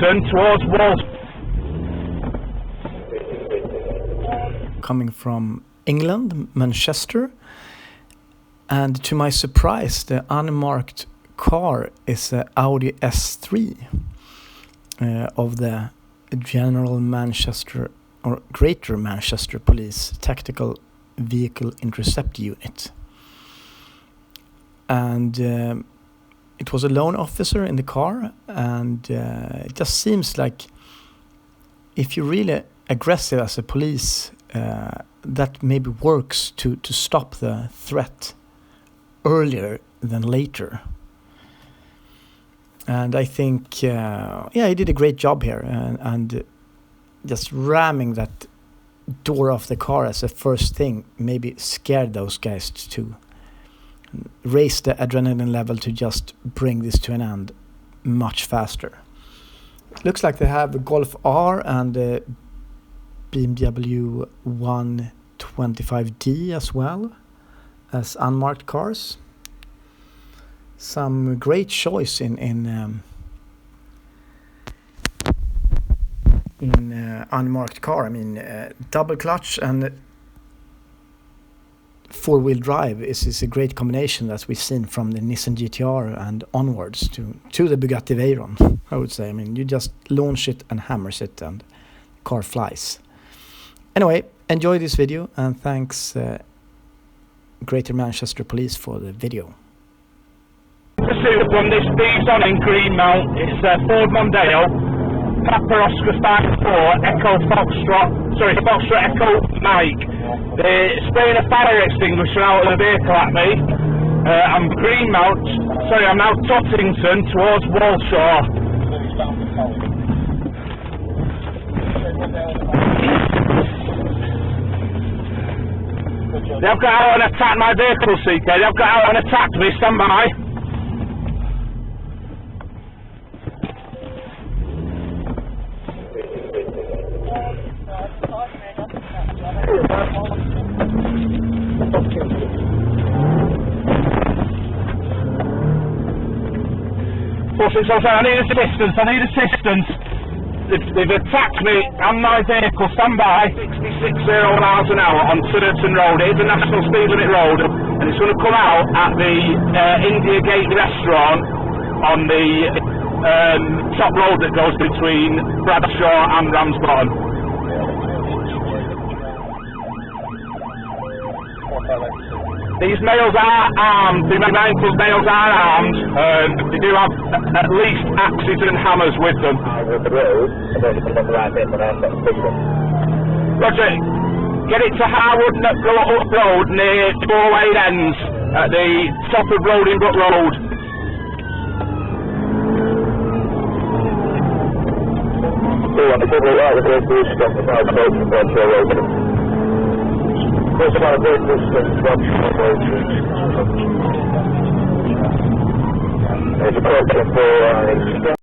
towards Wall. Coming from England, Manchester, and to my surprise, the unmarked car is an Audi S3 of the General Manchester or Greater Manchester Police Tactical Vehicle Intercept Unit. And it was a lone officer in the car, and it just seems like if you're really aggressive as a police, that maybe works to stop the threat earlier than later. And I think, he did a great job here, and just ramming that door of the car as a first thing maybe scared those guys to raise the adrenaline level to just bring this to an end much faster. Looks like they have a Golf R and a BMW 125D as well as unmarked cars. Some great choice in unmarked car. I mean, double clutch and four-wheel drive is a great combination that we've seen from the Nissan GT-R and onwards to the Bugatti Veyron, I would say. I mean, you just launch it and hammers it and car flies. Anyway, enjoy this video, and thanks Greater Manchester Police for the video. Pursuit from this thieves on in Greenmount. It's Ford Mondeo, Papa Oscar 54, Echo Foxtrot Echo Mike. They're spraying a fire extinguisher out of the vehicle at me. I'm I'm now Tottington towards Walshaw. They've got out and attacked my vehicle, CK. They've got out and attacked me. Stand by. I need assistance. They've attacked me and my vehicle. Stand by. 60 miles an hour on Surbiton Road. It is a national speed limit road, and it's going to come out at the India Gate restaurant on the top road that goes between Bradshaw and Ramsbottom. These males are armed. The uncle's males are armed. They do have at least axes and hammers with them. Roger, get it to Harwood Up Road near Four-Way Ends at the top of Roadingbrook Road. It's a